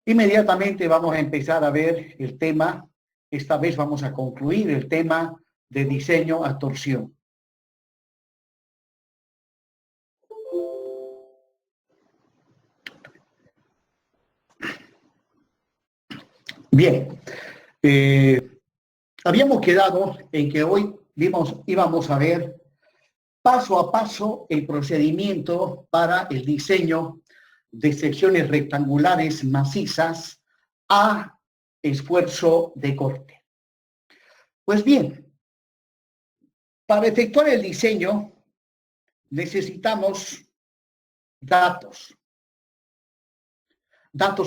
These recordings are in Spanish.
Inmediatamente vamos a empezar a ver el tema. Esta vez vamos a concluir el tema de diseño a torsión. Bien, habíamos quedado en que hoy íbamos a ver paso a paso el procedimiento para el diseño de secciones rectangulares macizas a esfuerzo de corte. Pues bien, para efectuar el diseño necesitamos datos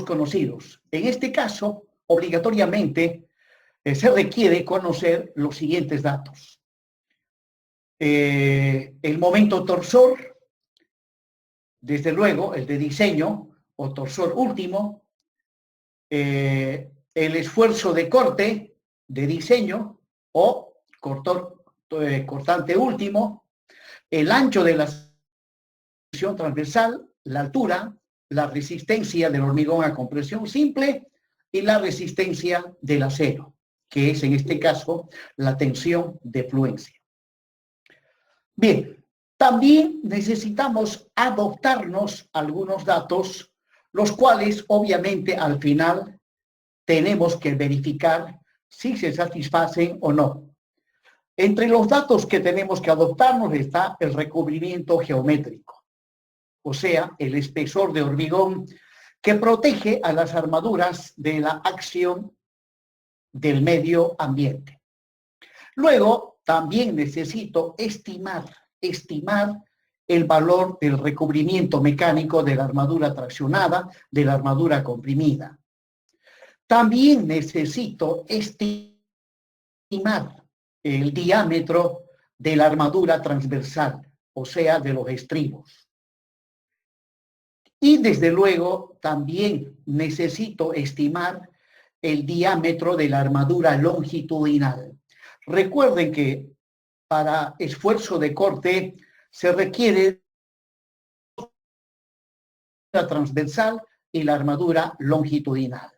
conocidos. En este caso, obligatoriamente se requiere conocer los siguientes datos. El momento torsor, desde luego el de diseño o torsor último, el esfuerzo de corte de diseño o cortante último, el ancho de la sección transversal, la altura, la resistencia del hormigón a compresión simple y la resistencia del acero, que es en este caso la tensión de fluencia. Bien, también necesitamos adoptarnos algunos datos, los cuales obviamente al final tenemos que verificar si se satisfacen o no. Entre los datos que tenemos que adoptarnos está el recubrimiento geométrico, o sea, el espesor de hormigón que protege a las armaduras de la acción del medio ambiente. Luego, también necesito estimar el valor del recubrimiento mecánico de la armadura traccionada, de la armadura comprimida. También necesito estimar el diámetro de la armadura transversal, o sea, de los estribos. Y desde luego también necesito estimar el diámetro de la armadura longitudinal. Recuerden que para esfuerzo de corte se requiere la transversal y la armadura longitudinal.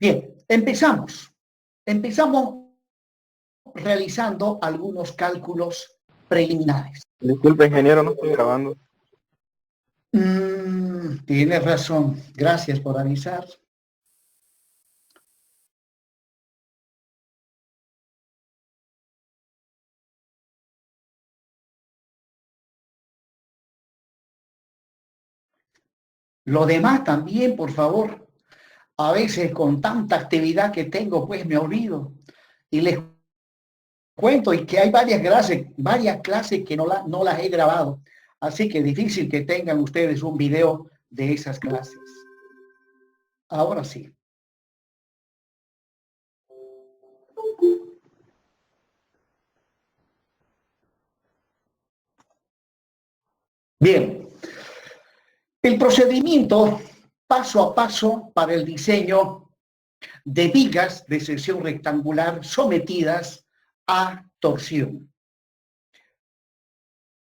Bien, empezamos realizando algunos cálculos preliminares. Disculpe, ingeniero, no estoy grabando. Tienes razón, gracias por avisar. Lo demás también, por favor. A veces con tanta actividad que tengo, pues me olvido. Y les cuento y que hay varias clases que no las he grabado. Así que es difícil que tengan ustedes un video de esas clases. Ahora sí. Bien. El procedimiento paso a paso para el diseño de vigas de sección rectangular sometidas a torsión.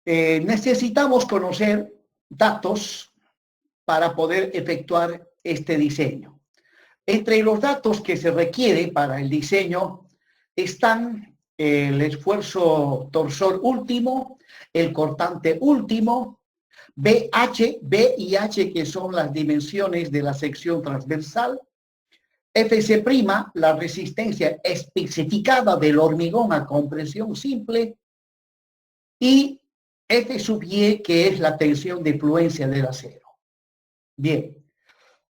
Necesitamos conocer datos para poder efectuar este diseño. Entre los datos que se requiere para el diseño están el esfuerzo torsor último, el cortante último, B y H, que son las dimensiones de la sección transversal, FC', la resistencia especificada del hormigón a compresión simple, y F sub Y, que es la tensión de fluencia del acero. Bien,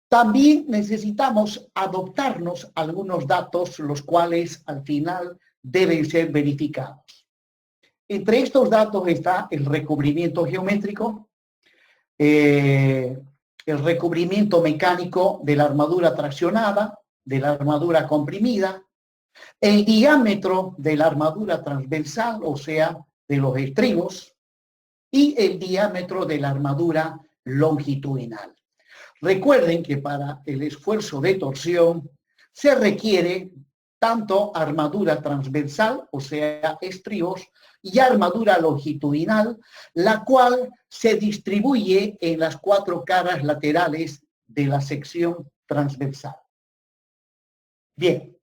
también necesitamos adoptarnos algunos datos, los cuales al final deben ser verificados. Entre estos datos está el recubrimiento geométrico, el recubrimiento mecánico de la armadura traccionada, de la armadura comprimida, el diámetro de la armadura transversal, o sea, de los estribos, y el diámetro de la armadura longitudinal. Recuerden que para el esfuerzo de torsión se requiere tanto armadura transversal, o sea, estribos, y armadura longitudinal, la cual se distribuye en las 4 caras laterales de la sección transversal. Bien,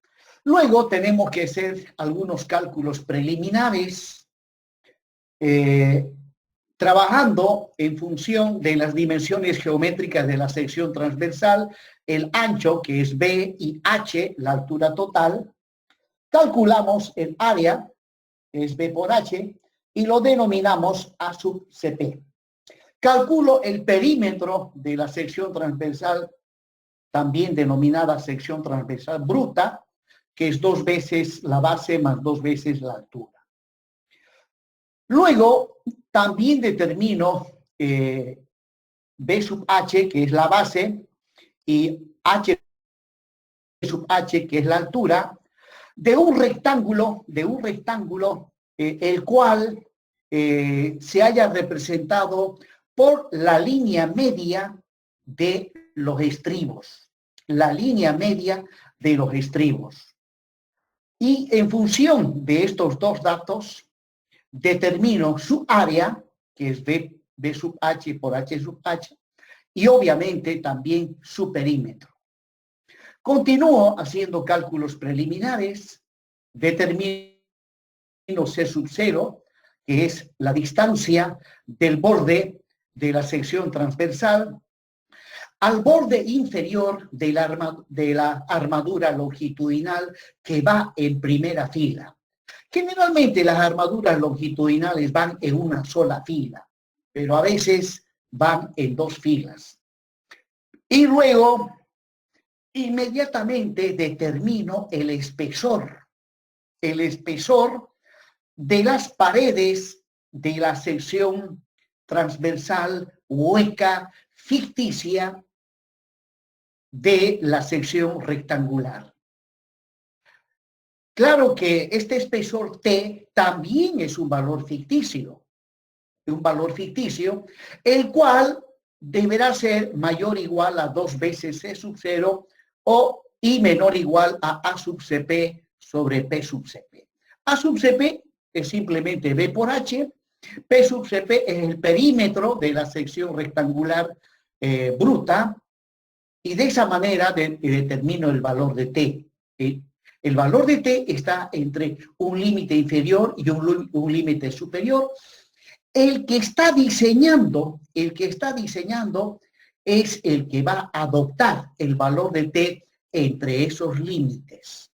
luego tenemos que hacer algunos cálculos preliminares trabajando en función de las dimensiones geométricas de la sección transversal, el ancho, que es B, y H, la altura total. Calculamos el área, que es B por H, y lo denominamos A sub CP. Calculo el perímetro de la sección transversal, también denominada sección transversal bruta, que es 2 veces la base más 2 veces la altura. Luego, también determino B sub H, que es la base, y H sub H, que es la altura, de un rectángulo, el cual se haya representado por la línea media de los estribos. La línea media de los estribos. Y en función de estos dos datos, determino su área, que es B sub H por H sub H, y obviamente también su perímetro. Continúo haciendo cálculos preliminares, determino C sub 0, que es la distancia del borde de la sección transversal al borde inferior de la armadura longitudinal que va en primera fila. Generalmente las armaduras longitudinales van en una sola fila, pero a veces van en 2 filas. Y luego, inmediatamente determino el espesor de las paredes de la sección transversal hueca ficticia de la sección rectangular. Claro que este espesor T también es un valor ficticio, el cual deberá ser mayor o igual a 2 veces C sub 0 y menor o igual a A sub CP sobre P sub CP. A sub CP es simplemente B por H, P sub CP es el perímetro de la sección rectangular bruta, y de esa manera determino el valor de T. El valor de T está entre un límite inferior y un límite superior. El que está diseñando es el que va a adoptar el valor de T entre esos límites.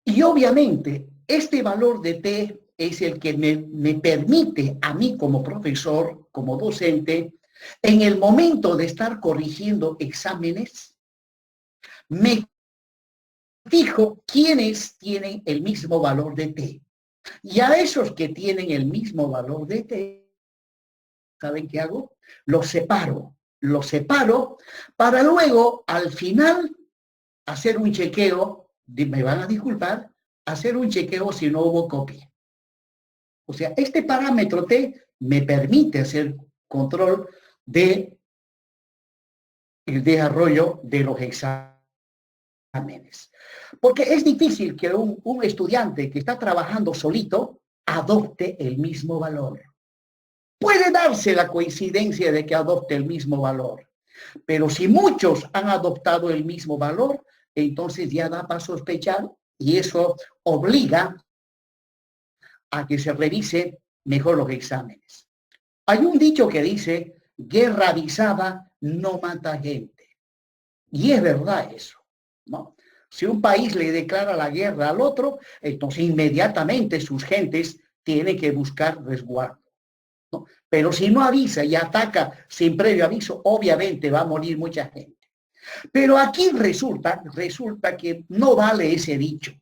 Y obviamente, este valor de T es el que me permite a mí como profesor, como docente, en el momento de estar corrigiendo exámenes, me fijo quiénes tienen el mismo valor de T. Y a esos que tienen el mismo valor de T, ¿saben qué hago? Los separo para luego, al final, hacer un chequeo, me van a disculpar, hacer un chequeo si no hubo copia. O sea, este parámetro T me permite hacer control de el desarrollo de los exámenes. Porque es difícil que un estudiante que está trabajando solito adopte el mismo valor. Puede darse la coincidencia de que adopte el mismo valor, pero si muchos han adoptado el mismo valor, entonces ya da para sospechar y eso obliga a que se revise mejor los exámenes. Hay un dicho que dice, guerra avisada no mata gente. Y es verdad eso, ¿no? Si un país le declara la guerra al otro, entonces inmediatamente sus gentes tienen que buscar resguardo, ¿no? Pero si no avisa y ataca sin previo aviso, obviamente va a morir mucha gente. Pero aquí resulta que no vale ese dicho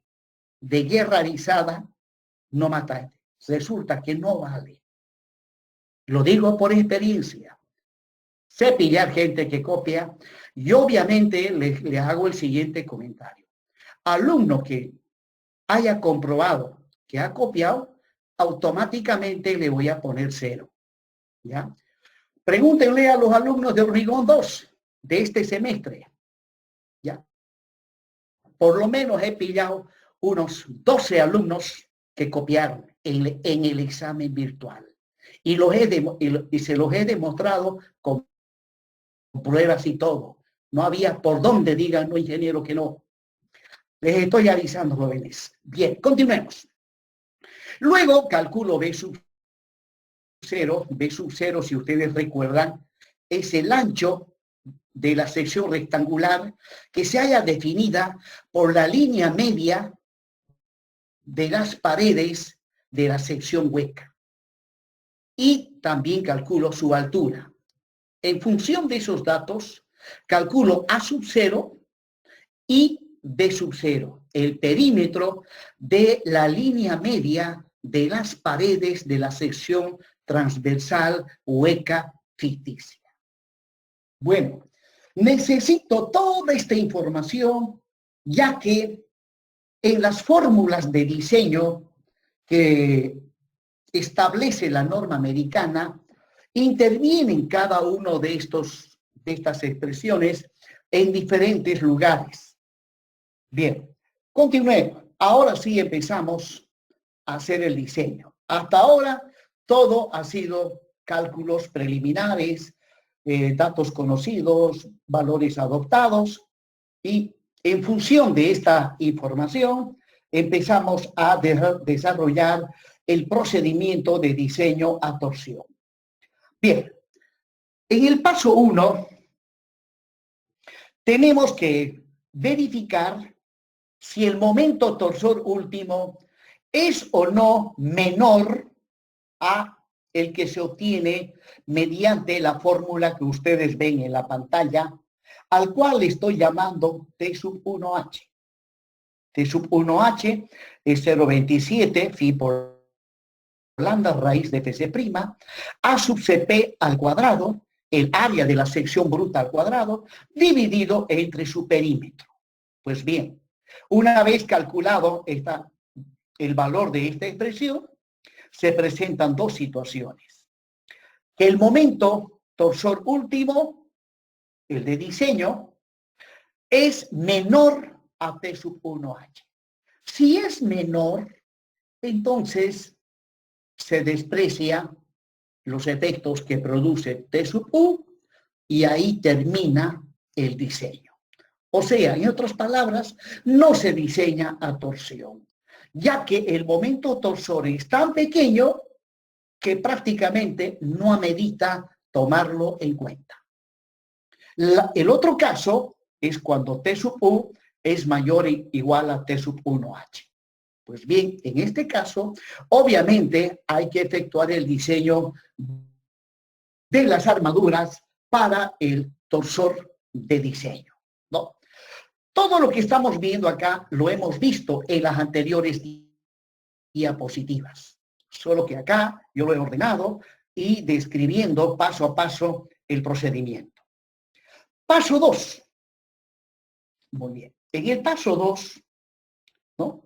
de guerra avisada no mata gente. Resulta que no vale. Lo digo por experiencia. Sé pillar gente que copia y obviamente le hago el siguiente comentario. Alumno que haya comprobado que ha copiado, automáticamente le voy a poner 0. ¿Ya? Pregúntenle a los alumnos de Hormigón 2 de este semestre. ¿Ya? Por lo menos he pillado unos 12 alumnos que copiaron en el examen virtual. Y se los he demostrado con pruebas y todo. No había por dónde digan, no, ingeniero, que no. Les estoy avisando, jóvenes. Bien, continuemos. Luego calculo B sub 0. B sub 0, si ustedes recuerdan, es el ancho de la sección rectangular que se haya definida por la línea media de las paredes de la sección hueca. Y también calculo su altura. En función de esos datos, calculo A sub 0 y B sub 0, el perímetro de la línea media de las paredes de la sección transversal hueca ficticia. Bueno, necesito toda esta información, ya que en las fórmulas de diseño que establece la norma americana, intervienen cada uno de estas expresiones en diferentes lugares. Bien, continuemos. Ahora sí empezamos a hacer el diseño. Hasta ahora todo ha sido cálculos preliminares, datos conocidos, valores adoptados, y en función de esta información empezamos a desarrollar el procedimiento de diseño a torsión. Bien, en el paso 1 tenemos que verificar si el momento torsor último es o no menor a el que se obtiene mediante la fórmula que ustedes ven en la pantalla, al cual le estoy llamando T sub 1H. T sub 1H es 0,27 phi por lambda raíz de Fc', A sub Cp al cuadrado, el área de la sección bruta al cuadrado, dividido entre su perímetro. Pues bien, una vez calculado el valor de esta expresión, se presentan dos situaciones. El momento torsor último, el de diseño, es menor a T sub 1H. Si es menor, entonces se desprecia los efectos que produce T sub U y ahí termina el diseño. O sea, en otras palabras, no se diseña a torsión, ya que el momento torsor es tan pequeño que prácticamente no amerita tomarlo en cuenta. El otro caso es cuando T sub U es mayor o igual a T sub 1H. Pues bien, en este caso, obviamente hay que efectuar el diseño de las armaduras para el torsor de diseño, ¿no? Todo lo que estamos viendo acá lo hemos visto en las anteriores diapositivas, solo que acá yo lo he ordenado y describiendo paso a paso el procedimiento. Paso 2. Muy bien. En el paso 2, ¿no?,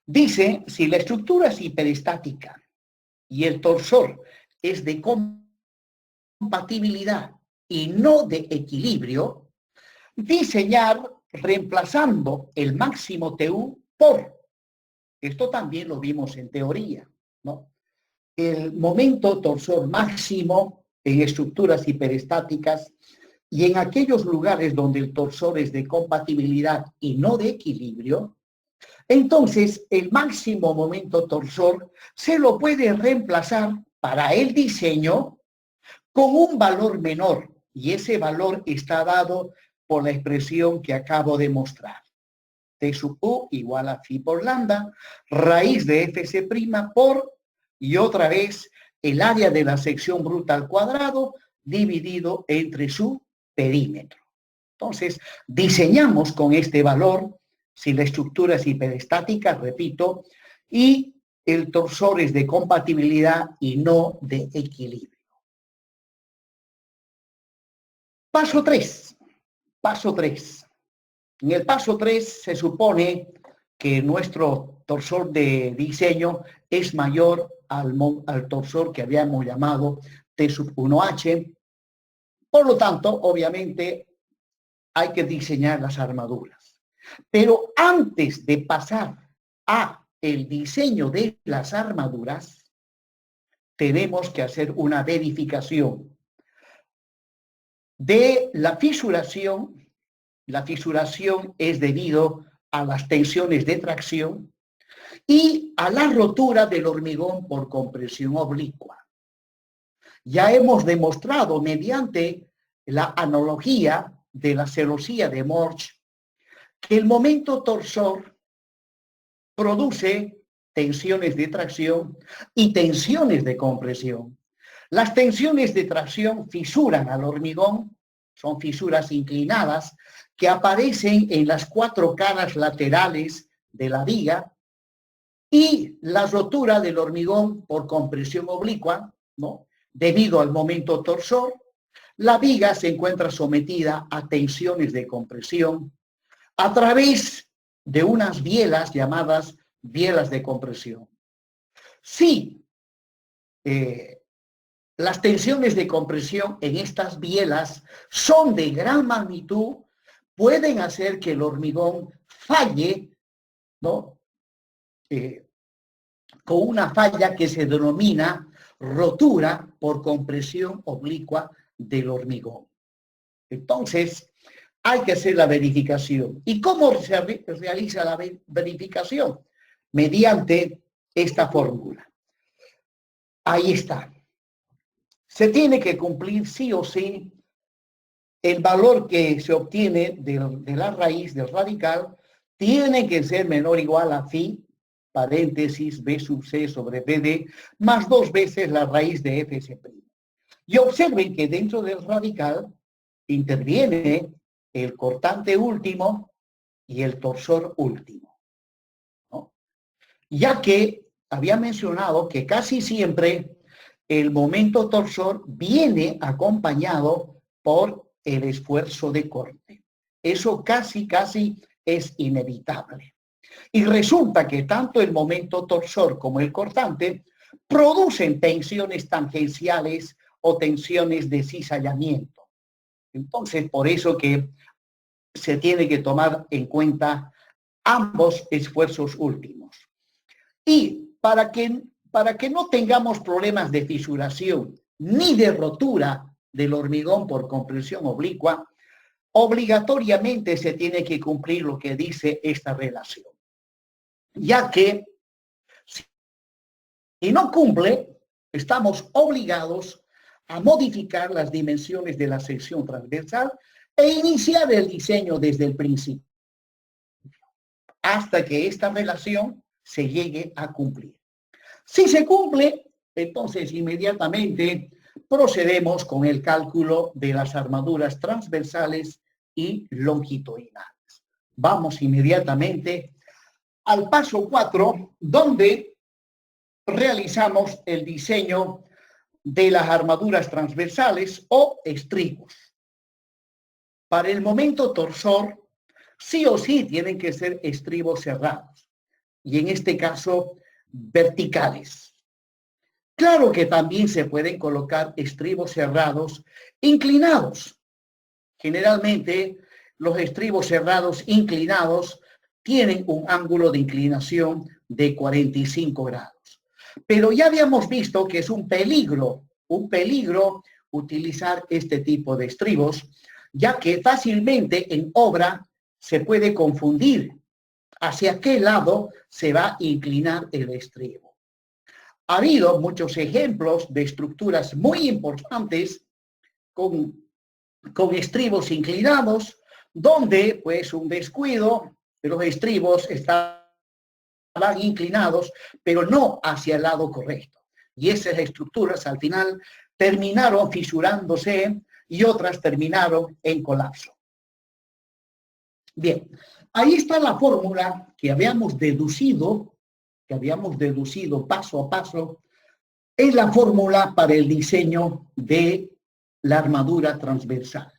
dice, si la estructura es hiperestática y el torsor es de compatibilidad y no de equilibrio, diseñar reemplazando el máximo TU por, esto también lo vimos en teoría, ¿no?, el momento torsor máximo en estructuras hiperestáticas y en aquellos lugares donde el torsor es de compatibilidad y no de equilibrio, entonces el máximo momento torsor se lo puede reemplazar para el diseño con un valor menor, y ese valor está dado por la expresión que acabo de mostrar. T sub U igual a phi por lambda, raíz de Fc' por, y otra vez, el área de la sección bruta al cuadrado dividido entre su perímetro. Entonces, diseñamos con este valor si la estructura es hiperestática, repito, y el torsor es de compatibilidad y no de equilibrio. Paso 3. Paso 3. En el paso 3 se supone que nuestro torsor de diseño es mayor al torsor que habíamos llamado T sub 1H. Por lo tanto, obviamente, hay que diseñar las armaduras. Pero antes de pasar a el diseño de las armaduras, tenemos que hacer una verificación de la fisuración La fisuración es debido a las tensiones de tracción y a la rotura del hormigón por compresión oblicua. Ya hemos demostrado mediante la analogía de la celosía de Morse que el momento torsor produce tensiones de tracción y tensiones de compresión. Las tensiones de tracción fisuran al hormigón, son fisuras inclinadas que aparecen en las 4 caras laterales de la viga, y la rotura del hormigón por compresión oblicua, ¿no? Debido al momento torsor, la viga se encuentra sometida a tensiones de compresión a través de unas bielas llamadas bielas de compresión. Si las tensiones de compresión en estas bielas son de gran magnitud, pueden hacer que el hormigón falle, ¿no? Con una falla que se denomina rotura por compresión oblicua del hormigón. Entonces, hay que hacer la verificación. ¿Y cómo se realiza la verificación? Mediante esta fórmula. Ahí está. Se tiene que cumplir sí o sí el valor que se obtiene de la raíz del radical, tiene que ser menor o igual a phi, paréntesis, B sub C sobre BD, más 2 veces la raíz de Fc'. Y observen que dentro del radical interviene el cortante último y el torsor último, ¿no? Ya que había mencionado que casi siempre el momento torsor viene acompañado por el esfuerzo de corte. Eso casi es inevitable. Y resulta que tanto el momento torsor como el cortante producen tensiones tangenciales o tensiones de cizallamiento. Entonces, por eso que se tiene que tomar en cuenta ambos esfuerzos últimos. Y para que no tengamos problemas de fisuración ni de rotura del hormigón por compresión oblicua, obligatoriamente se tiene que cumplir lo que dice esta relación. Ya que si no cumple, estamos obligados a modificar las dimensiones de la sección transversal e iniciar el diseño desde el principio, hasta que esta relación se llegue a cumplir. Si se cumple, entonces inmediatamente procedemos con el cálculo de las armaduras transversales y longitudinales. Vamos inmediatamente al paso 4, donde realizamos el diseño de las armaduras transversales o estribos. Para el momento torsor, sí o sí tienen que ser estribos cerrados, y en este caso verticales. Claro que también se pueden colocar estribos cerrados inclinados. Generalmente los estribos cerrados inclinados tienen un ángulo de inclinación de 45 grados. Pero ya habíamos visto que es un peligro utilizar este tipo de estribos, ya que fácilmente en obra se puede confundir hacia qué lado se va a inclinar el estribo. Ha habido muchos ejemplos de estructuras muy importantes con estribos inclinados, donde pues un descuido de los estribos estaban inclinados, pero no hacia el lado correcto. Y esas estructuras al final terminaron fisurándose y otras terminaron en colapso. Bien, ahí está la fórmula que habíamos deducido paso a paso. Es la fórmula para el diseño de la armadura transversal,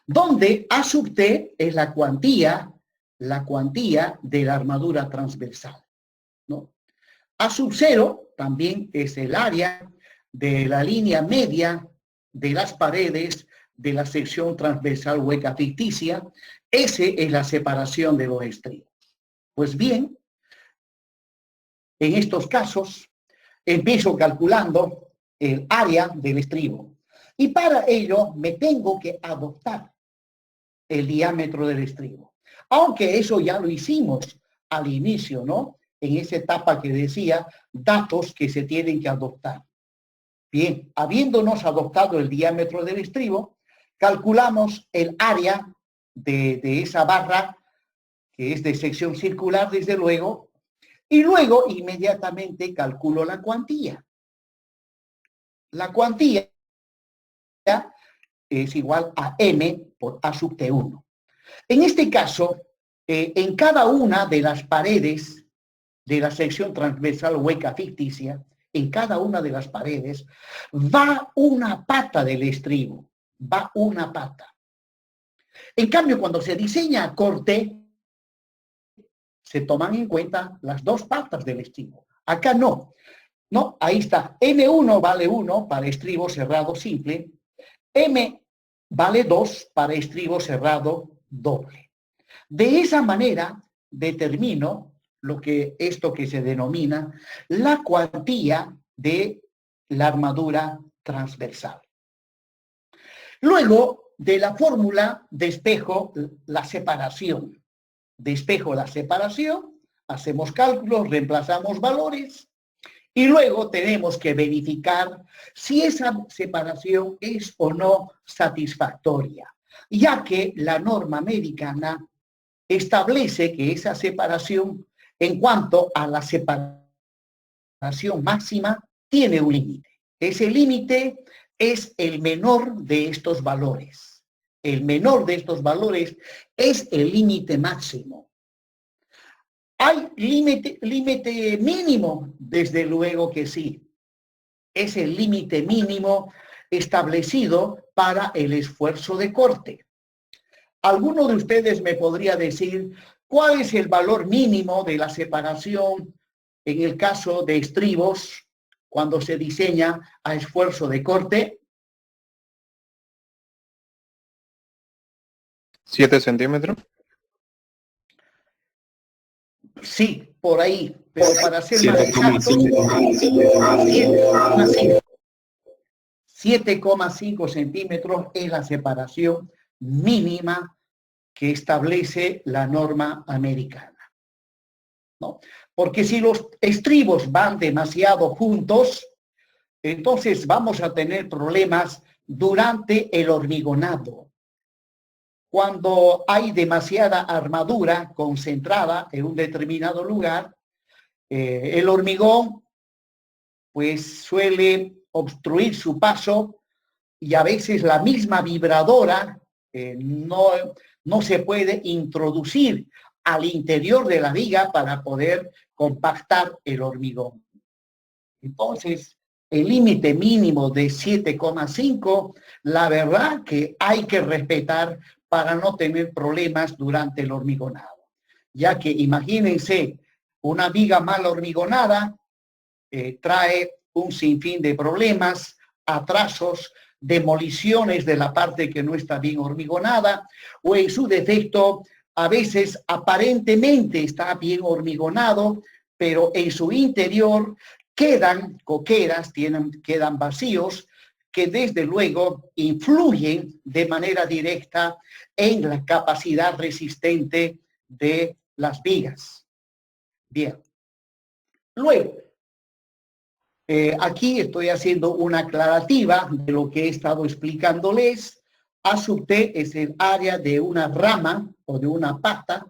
donde A sub T es la cuantía de la armadura transversal, ¿no? A sub 0 también es el área de la línea media de las paredes de la sección transversal hueca ficticia. Esa es la separación de los estribos. Pues bien, en estos casos empiezo calculando el área del estribo. Y para ello me tengo que adoptar el diámetro del estribo. Aunque eso ya lo hicimos al inicio, ¿no? En esa etapa que decía, datos que se tienen que adoptar. Bien, habiéndonos adoptado el diámetro del estribo, calculamos el área de esa barra, que es de sección circular, desde luego, y luego inmediatamente calculo la cuantía. La cuantía es igual a m por a sub t1. En este caso, en cada una de las paredes de la sección transversal hueca ficticia, en cada una de las paredes, va una pata del estribo, va una pata. En cambio, cuando se diseña a corte, se toman en cuenta las dos patas del estribo. Acá no. No, ahí está. M1 vale 1 para estribo cerrado simple. M vale 2 para estribo cerrado doble. De esa manera determino esto que se denomina la cuantía de la armadura transversal. Luego de la fórmula despejo la separación. Despejo la separación, hacemos cálculos, reemplazamos valores y luego tenemos que verificar si esa separación es o no satisfactoria, ya que la norma americana establece que esa separación, en cuanto a la separación máxima, tiene un límite. Ese límite es el menor de estos valores. El menor de estos valores es el límite máximo. ¿Hay límite mínimo? Desde luego que sí. Es el límite mínimo establecido para el esfuerzo de corte. ¿Alguno de ustedes me podría decir cuál es el valor mínimo de la separación en el caso de estribos cuando se diseña a esfuerzo de corte? 7 centímetros. Sí, por ahí, pero para ser más exacto, 7,5 centímetros es la separación mínima que establece la norma americana, ¿no? Porque si los estribos van demasiado juntos, entonces vamos a tener problemas durante el hormigonado. Cuando hay demasiada armadura concentrada en un determinado lugar, el hormigón pues suele obstruir su paso y a veces la misma vibradora no se puede introducir al interior de la viga para poder compactar el hormigón. Entonces, el límite mínimo de 7,5, la verdad que hay que respetar para no tener problemas durante el hormigonado. Ya que imagínense, una viga mal hormigonada trae un sinfín de problemas, atrasos, demoliciones de la parte que no está bien hormigonada, o en su defecto, a veces aparentemente está bien hormigonado, pero en su interior quedan coqueras, quedan vacíos, que desde luego influyen de manera directa en la capacidad resistente de las vigas. Bien. Luego, aquí estoy haciendo una aclarativa de lo que he estado explicándoles. A sub T es el área de una rama o de una pata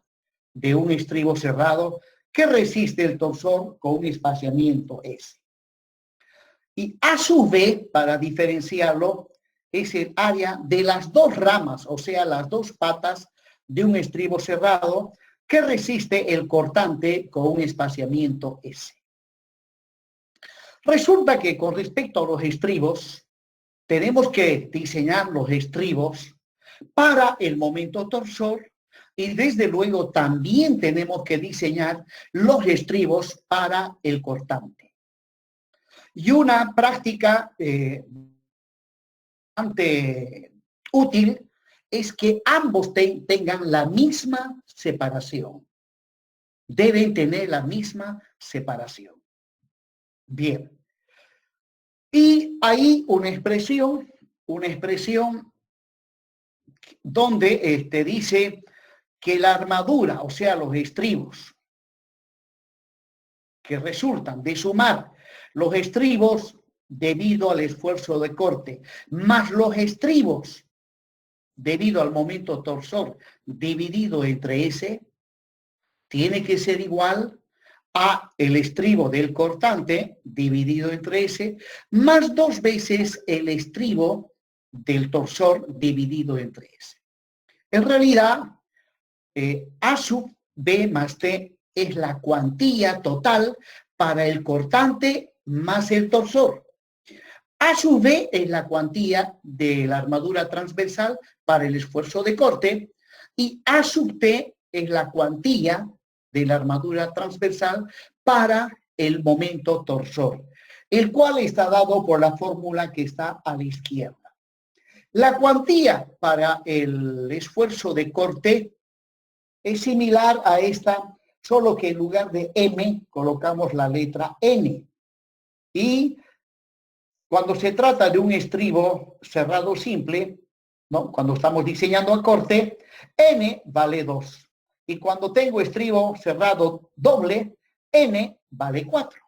de un estribo cerrado que resiste el torsor con un espaciamiento S. Y A sub V, para diferenciarlo, es el área de las dos ramas, o sea, las dos patas de un estribo cerrado que resiste el cortante con un espaciamiento S. Resulta que con respecto a los estribos, tenemos que diseñar los estribos para el momento torsor y desde luego también tenemos que diseñar los estribos para el cortante. Y una práctica bastante útil es que ambos tengan la misma separación. Deben tener la misma separación. Bien. Y hay una expresión donde dice que la armadura, o sea, los estribos que resultan de sumar los estribos debido al esfuerzo de corte, más los estribos debido al momento torsor dividido entre S, tiene que ser igual a el estribo del cortante dividido entre S, más 2 veces el estribo del torsor dividido entre S. En realidad, A sub B más T es la cuantía total para el cortante más el torsor. A sub B es la cuantía de la armadura transversal para el esfuerzo de corte y A sub T es la cuantía de la armadura transversal para el momento torsor, el cual está dado por la fórmula que está a la izquierda. La cuantía para el esfuerzo de corte es similar a esta, solo que en lugar de M colocamos la letra N. Y cuando se trata de un estribo cerrado simple, ¿no? Cuando estamos diseñando el corte, N vale 2. Y cuando tengo estribo cerrado doble, N vale 4.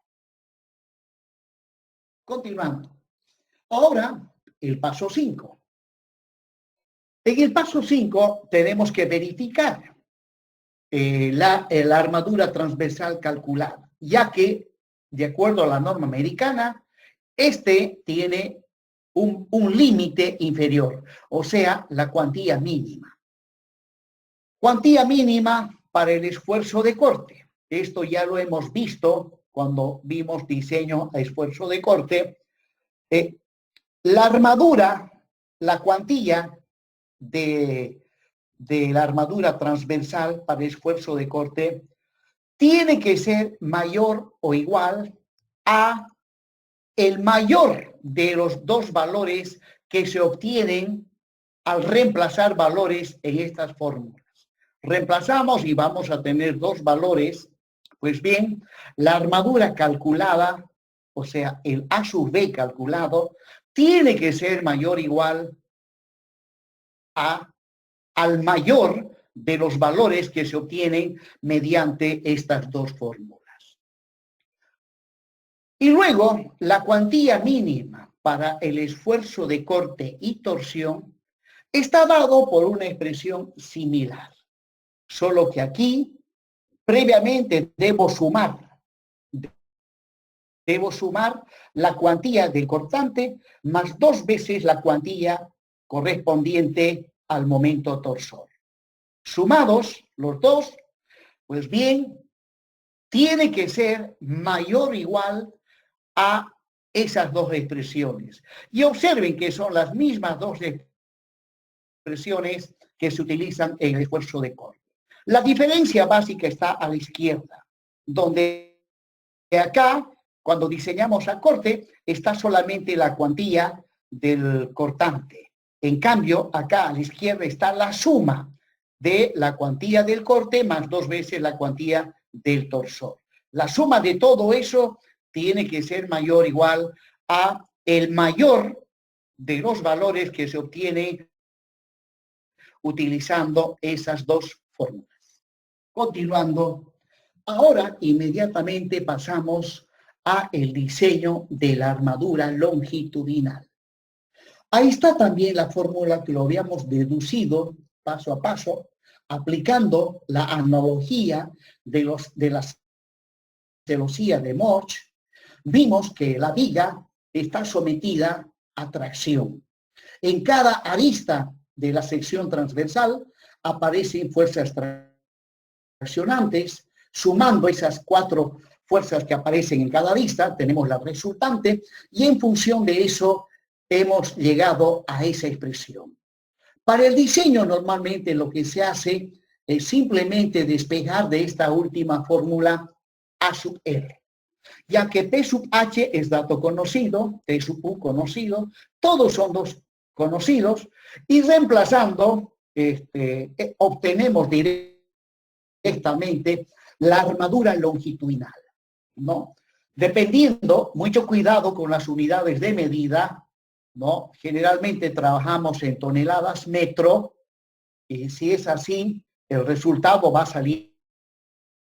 Continuando. Ahora, el paso 5. En el paso 5 tenemos que verificar la armadura transversal calculada, ya que, de acuerdo a la norma americana, tiene un límite inferior, o sea, la cuantía mínima. Cuantía mínima para el esfuerzo de corte. Esto ya lo hemos visto cuando vimos diseño a esfuerzo de corte. La armadura, la cuantía de la armadura transversal para esfuerzo de corte tiene que ser mayor o igual a el mayor de los dos valores que se obtienen al reemplazar valores en estas fórmulas. Reemplazamos y vamos a tener dos valores. Pues bien, la armadura calculada, o sea, el A sub B calculado, tiene que ser mayor o igual al mayor de los valores que se obtienen mediante estas dos fórmulas. Y luego, la cuantía mínima para el esfuerzo de corte y torsión está dado por una expresión similar, solo que aquí previamente debo sumar la cuantía del cortante más 2 veces la cuantía correspondiente al momento torsor. Sumados los dos, pues bien, tiene que ser mayor o igual a esas dos expresiones. Y observen que son las mismas dos expresiones que se utilizan en el esfuerzo de corte. La diferencia básica está a la izquierda, donde acá, cuando diseñamos a corte, está solamente la cuantía del cortante. En cambio, acá a la izquierda está la suma de la cuantía del corte más 2 veces la cuantía del torsor. La suma de todo eso tiene que ser mayor o igual a el mayor de los valores que se obtienen utilizando esas dos fórmulas. Continuando, ahora inmediatamente pasamos a el diseño de la armadura longitudinal. Ahí está también la fórmula que lo habíamos deducido paso a paso, aplicando la analogía de la celosía de Moch. Vimos que la viga está sometida a tracción. En cada arista de la sección transversal aparecen fuerzas traccionantes. Sumando esas 4 fuerzas que aparecen en cada arista, tenemos la resultante y en función de eso hemos llegado a esa expresión. Para el diseño normalmente lo que se hace es simplemente despejar de esta última fórmula A sub R, ya que P sub H es dato conocido, T sub U conocido, todos son dos conocidos, y reemplazando obtenemos directamente la armadura longitudinal, ¿no? Dependiendo, mucho cuidado con las unidades de medida, ¿no? Generalmente trabajamos en toneladas metro, Y si es así, el resultado va a salir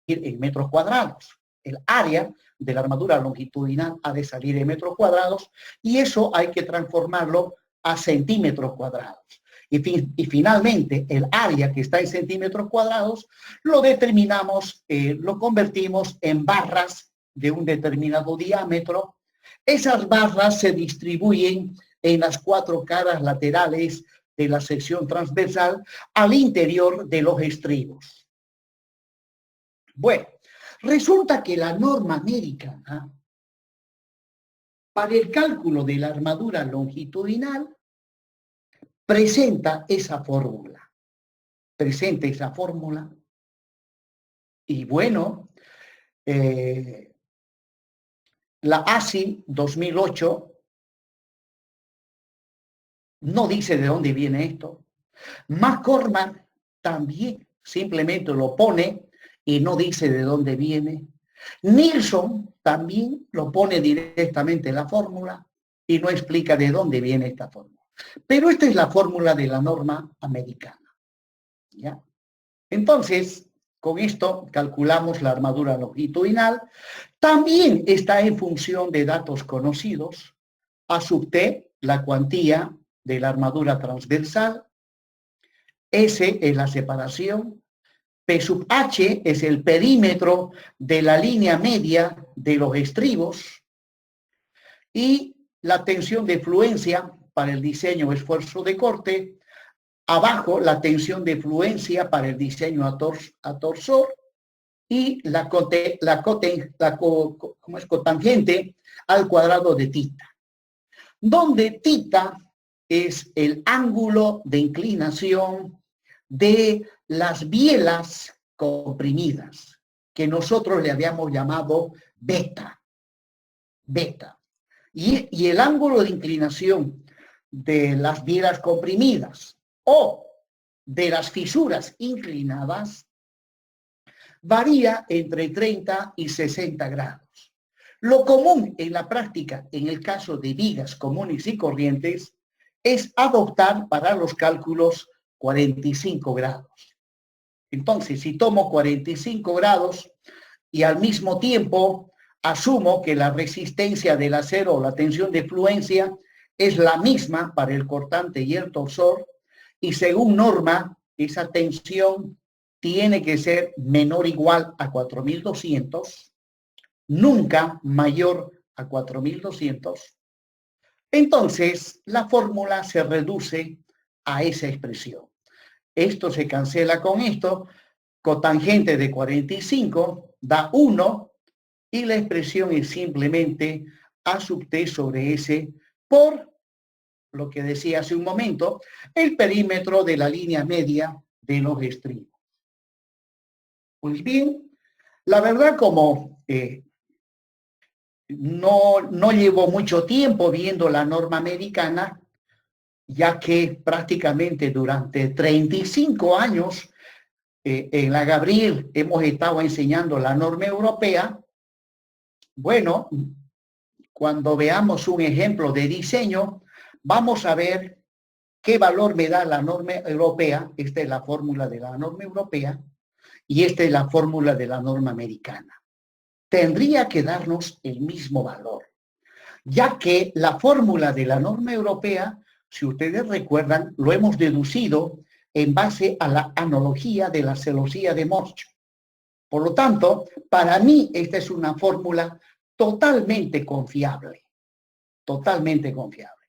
en metros cuadrados. El área de la armadura longitudinal ha de salir en metros cuadrados y eso hay que transformarlo a centímetros cuadrados. Y finalmente, el área que está en centímetros cuadrados lo determinamos, lo convertimos en barras de un determinado diámetro. Esas barras se distribuyen en las 4 caras laterales de la sección transversal al interior de los estribos. Bueno, resulta que la norma americana para el cálculo de la armadura longitudinal presenta esa fórmula. Y bueno, la ASI 2008 no dice de dónde viene esto. McCormack también simplemente lo pone y no dice de dónde viene. Nilsson también lo pone directamente en la fórmula y no explica de dónde viene esta fórmula. Pero esta es la fórmula de la norma americana. ¿Ya? Entonces, con esto calculamos la armadura longitudinal. También está en función de datos conocidos. A sub t, la cuantía de la armadura transversal. S es la separación. P sub h es el perímetro de la línea media de los estribos. Y la tensión de fluencia para el diseño esfuerzo de corte. Abajo, la tensión de fluencia para el diseño a torsor. Y la cotangente al cuadrado de tita. Donde tita es el ángulo de inclinación de las bielas comprimidas, que nosotros le habíamos llamado beta. Y el ángulo de inclinación de las bielas comprimidas o de las fisuras inclinadas varía entre 30 y 60 grados. Lo común en la práctica, en el caso de vigas comunes y corrientes, es adoptar para los cálculos 45 grados. Entonces, si tomo 45 grados y al mismo tiempo asumo que la resistencia del acero o la tensión de fluencia es la misma para el cortante y el torsor, y según norma, esa tensión tiene que ser menor o igual a 4200, nunca mayor a 4200, entonces la fórmula se reduce a esa expresión. Esto se cancela con esto, cotangente de 45 da 1 y la expresión es simplemente A sub t sobre S por lo que decía hace un momento, el perímetro de la línea media de los estribos. Pues bien, la verdad como no llevo mucho tiempo viendo la norma americana, ya que prácticamente durante 35 años en la Gabriel hemos estado enseñando la norma europea. Bueno, cuando veamos un ejemplo de diseño, vamos a ver qué valor me da la norma europea. Esta es la fórmula de la norma europea y esta es la fórmula de la norma americana. Tendría que darnos el mismo valor, ya que la fórmula de la norma europea, si ustedes recuerdan, lo hemos deducido en base a la analogía de la celosía de Morse. Por lo tanto, para mí esta es una fórmula totalmente confiable. Totalmente confiable.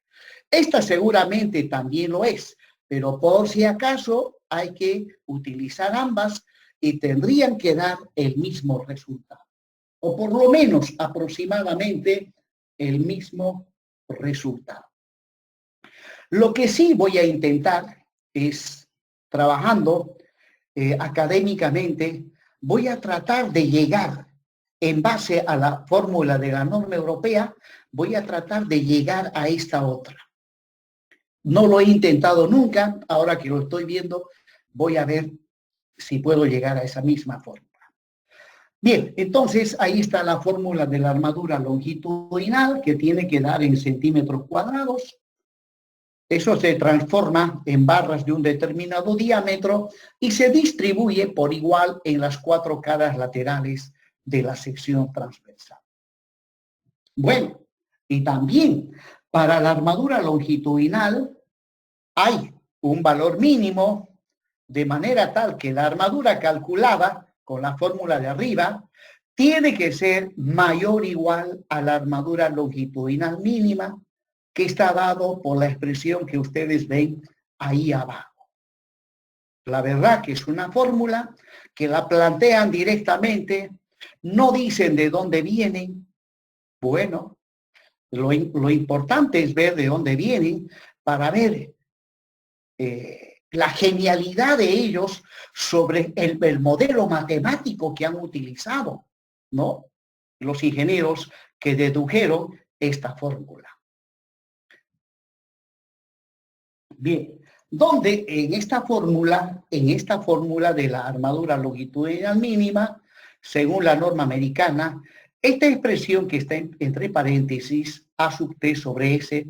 Esta seguramente también lo es, pero por si acaso hay que utilizar ambas y tendrían que dar el mismo resultado. O por lo menos aproximadamente el mismo resultado. Lo que sí voy a intentar es, trabajando académicamente, voy a tratar de llegar, en base a la fórmula de la norma europea, voy a tratar de llegar a esta otra. No lo he intentado nunca, ahora que lo estoy viendo, voy a ver si puedo llegar a esa misma fórmula. Bien, entonces ahí está la fórmula de la armadura longitudinal que tiene que dar en centímetros cuadrados. Eso se transforma en barras de un determinado diámetro y se distribuye por igual en las 4 caras laterales de la sección transversal. Bueno, y también para la armadura longitudinal hay un valor mínimo, de manera tal que la armadura calculada con la fórmula de arriba tiene que ser mayor o igual a la armadura longitudinal mínima, que está dado por la expresión que ustedes ven ahí abajo. La verdad que es una fórmula que la plantean directamente, no dicen de dónde vienen. Bueno, lo importante es ver de dónde vienen para ver la genialidad de ellos sobre el modelo matemático que han utilizado, ¿no? Los ingenieros que dedujeron esta fórmula. Bien, donde en esta fórmula de la armadura longitudinal mínima, según la norma americana, esta expresión que está entre paréntesis, A sub T sobre S,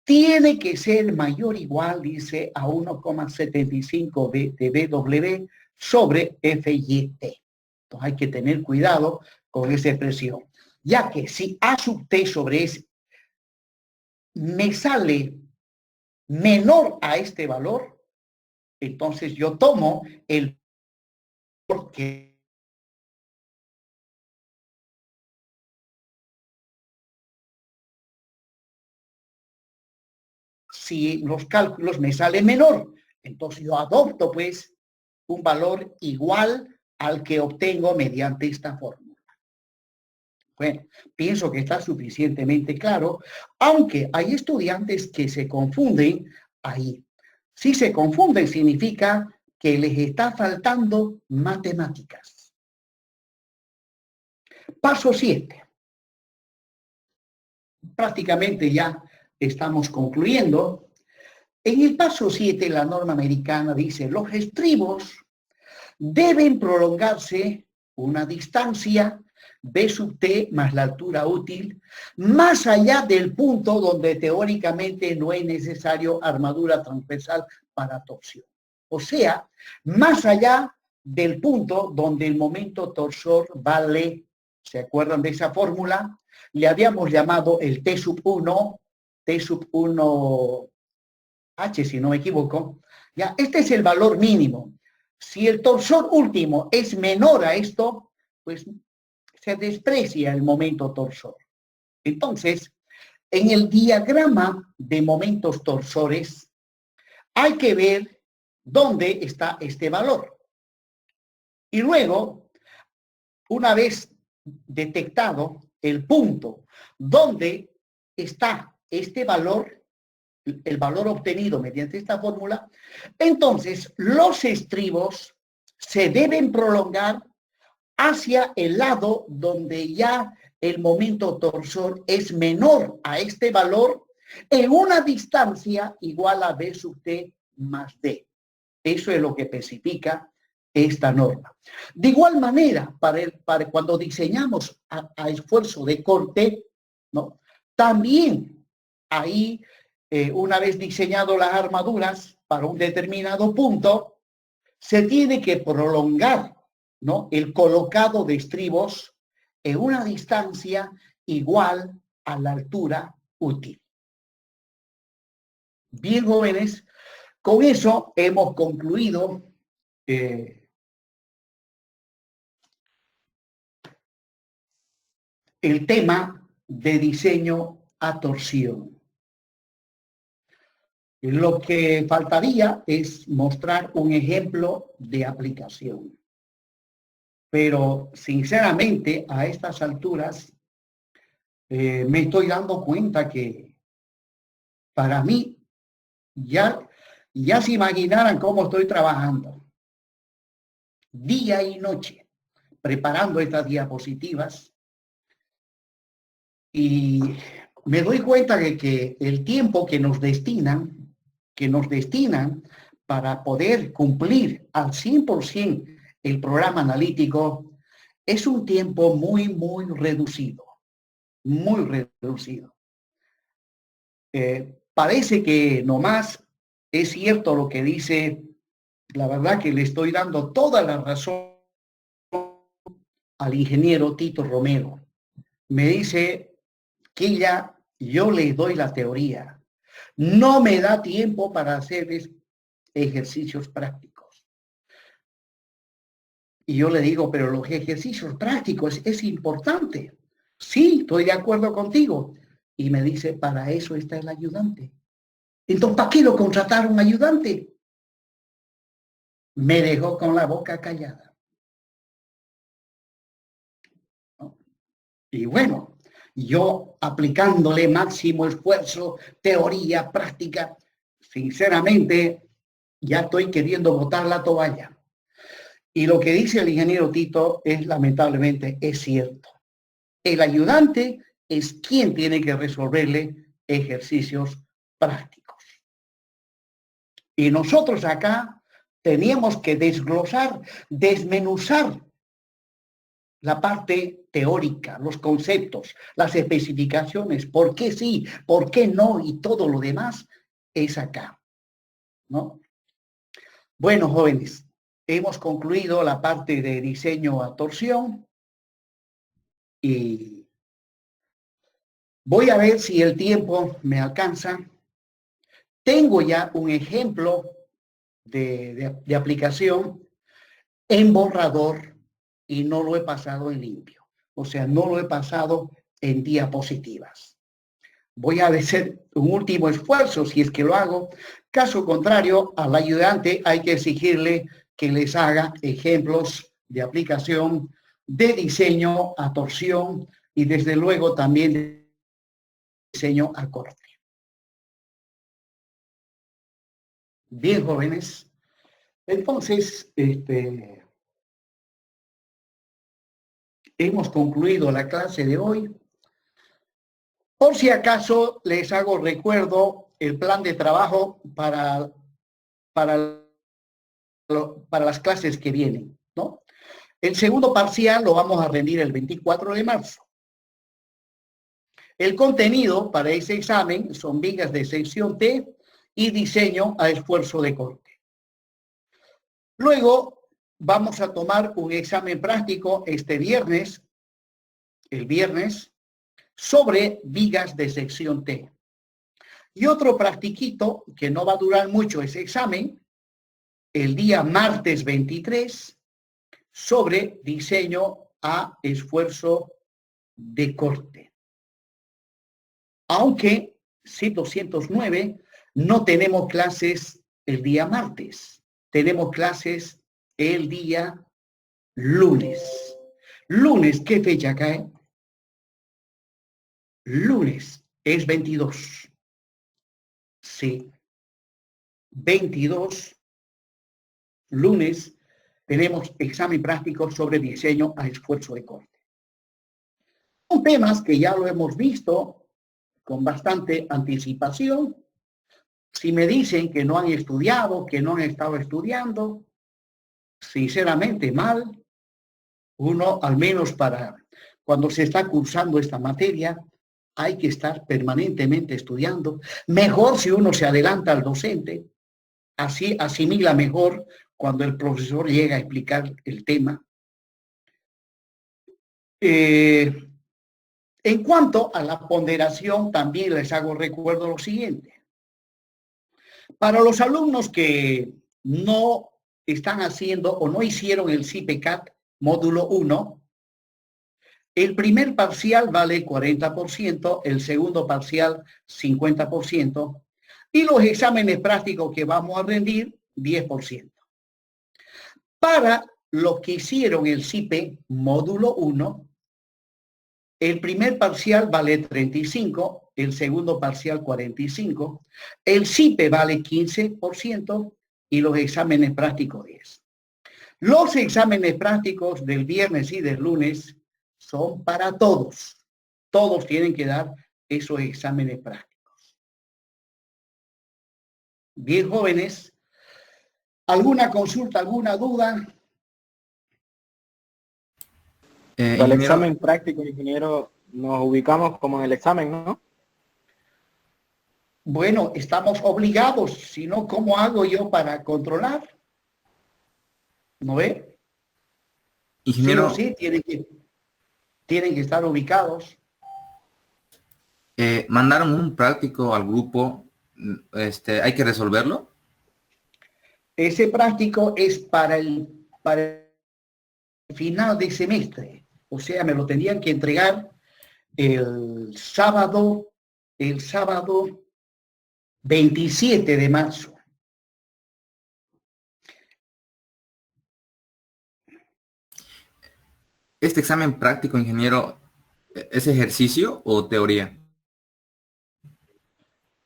tiene que ser mayor o igual, dice, a 1,75 de BW sobre FYT. Entonces hay que tener cuidado con esa expresión, ya que si A sub T sobre S me sale menor a este valor, entonces yo tomo el valor que si los cálculos me salen menor, entonces yo adopto pues un valor igual al que obtengo mediante esta fórmula. Bueno, pienso que está suficientemente claro, aunque hay estudiantes que se confunden ahí. Si se confunden significa que les está faltando matemáticas. Paso 7. Prácticamente ya estamos concluyendo. En el paso 7, la norma americana dice, los estribos deben prolongarse una distancia B sub T más la altura útil, más allá del punto donde teóricamente no es necesario armadura transversal para torsión. O sea, más allá del punto donde el momento torsor vale, ¿se acuerdan de esa fórmula? Le habíamos llamado el T sub 1, T sub 1 H, si no me equivoco. Ya, este es el valor mínimo. Si el torsor último es menor a esto, pues se desprecia el momento torsor. Entonces, en el diagrama de momentos torsores, hay que ver dónde está este valor. Y luego, una vez detectado el punto donde está este valor, el valor obtenido mediante esta fórmula, entonces los estribos se deben prolongar hacia el lado donde ya el momento torsor es menor a este valor en una distancia igual a B sub T más D. Eso es lo que especifica esta norma. De igual manera, para cuando diseñamos a esfuerzo de corte, ¿no? También ahí, una vez diseñado las armaduras para un determinado punto, se tiene que prolongar, ¿no?, el colocado de estribos en una distancia igual a la altura útil. Bien, jóvenes, con eso hemos concluido el tema de diseño a torsión. Lo que faltaría es mostrar un ejemplo de aplicación. Pero, sinceramente, a estas alturas, me estoy dando cuenta que, para mí, ya se imaginaran cómo estoy trabajando. Día y noche, preparando estas diapositivas. Y me doy cuenta de que el tiempo que nos destinan para poder cumplir al 100% el programa analítico es un tiempo muy, muy reducido. Muy reducido. parece que nomás es cierto lo que dice. La verdad que le estoy dando toda la razón al ingeniero Tito Romero. Me dice que ya yo le doy la teoría. No me da tiempo para hacer ejercicios prácticos. Y yo le digo, pero los ejercicios prácticos es importante. Sí, estoy de acuerdo contigo. Y me dice, para eso está el ayudante. Entonces, ¿para qué lo contrataron ayudante? Me dejó con la boca callada. ¿No? Y bueno, yo aplicándole máximo esfuerzo, teoría, práctica, sinceramente, ya estoy queriendo botar la toalla. Y lo que dice el ingeniero Tito es lamentablemente es cierto. El ayudante es quien tiene que resolverle ejercicios prácticos. Y nosotros acá teníamos que desglosar, desmenuzar la parte teórica, los conceptos, las especificaciones, por qué sí, por qué no y todo lo demás es acá, ¿no? Bueno, jóvenes, hemos concluido la parte de diseño a torsión y voy a ver si el tiempo me alcanza. Tengo ya un ejemplo de aplicación en borrador y no lo he pasado en limpio. O sea, no lo he pasado en diapositivas. Voy a hacer un último esfuerzo si es que lo hago. Caso contrario, al ayudante hay que exigirle que les haga ejemplos de aplicación, de diseño a torsión y desde luego también de diseño a corte. Bien, jóvenes. Entonces, hemos concluido la clase de hoy. Por si acaso les hago recuerdo el plan de trabajo para, para las clases que vienen, ¿no? El segundo parcial lo vamos a rendir el 24 de marzo. El contenido para ese examen son vigas de sección T y diseño a esfuerzo de corte. Luego vamos a tomar un examen práctico este viernes, el viernes, sobre vigas de sección T. Y otro practiquito que no va a durar mucho ese examen, el día martes 23, sobre diseño a esfuerzo de corte. Aunque, sí, 209, no tenemos clases el día martes, tenemos clases el día lunes. Lunes, ¿qué fecha cae? Lunes es 22. Sí, 22, lunes, tenemos examen práctico sobre diseño a esfuerzo de corte. Son temas que ya lo hemos visto con bastante anticipación. Si me dicen que no han estudiado, que no han estado estudiando, sinceramente mal. Uno, al menos para cuando se está cursando esta materia, hay que estar permanentemente estudiando. Mejor si uno se adelanta al docente, así asimila mejor cuando el profesor llega a explicar el tema. En cuanto a la ponderación, también les hago recuerdo lo siguiente. Para los alumnos que no están haciendo o no hicieron el CIPECAT módulo 1, el primer parcial vale 40%, el segundo parcial 50% y los exámenes prácticos que vamos a rendir 10%. Para los que hicieron el CIPE módulo 1, el primer parcial vale 35, el segundo parcial 45, el CIPE vale 15% y los exámenes prácticos 10. Los exámenes prácticos del viernes y del lunes son para todos. Todos tienen que dar esos exámenes prácticos. Bien, jóvenes, ¿alguna consulta, alguna duda? Para el examen práctico, ingeniero, nos ubicamos como en el examen, ¿no? Bueno, estamos obligados, si no, ¿cómo hago yo para controlar? ¿No ve? Sí o Ingeniero, sí, tienen que estar ubicados. mandaron un práctico al grupo, hay que resolverlo. Ese práctico es para el final de semestre. O sea, me lo tenían que entregar el sábado 27 de marzo. Este examen práctico, ingeniero, ¿es ejercicio o teoría?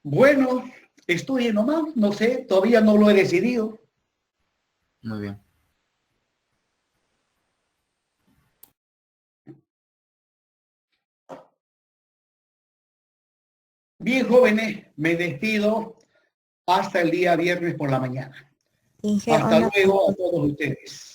Bueno, estudie nomás, no sé, todavía no lo he decidido. Muy bien. Bien, jóvenes, me despido hasta el día viernes por la mañana. Inge, Hasta una luego a consulta. todos ustedes.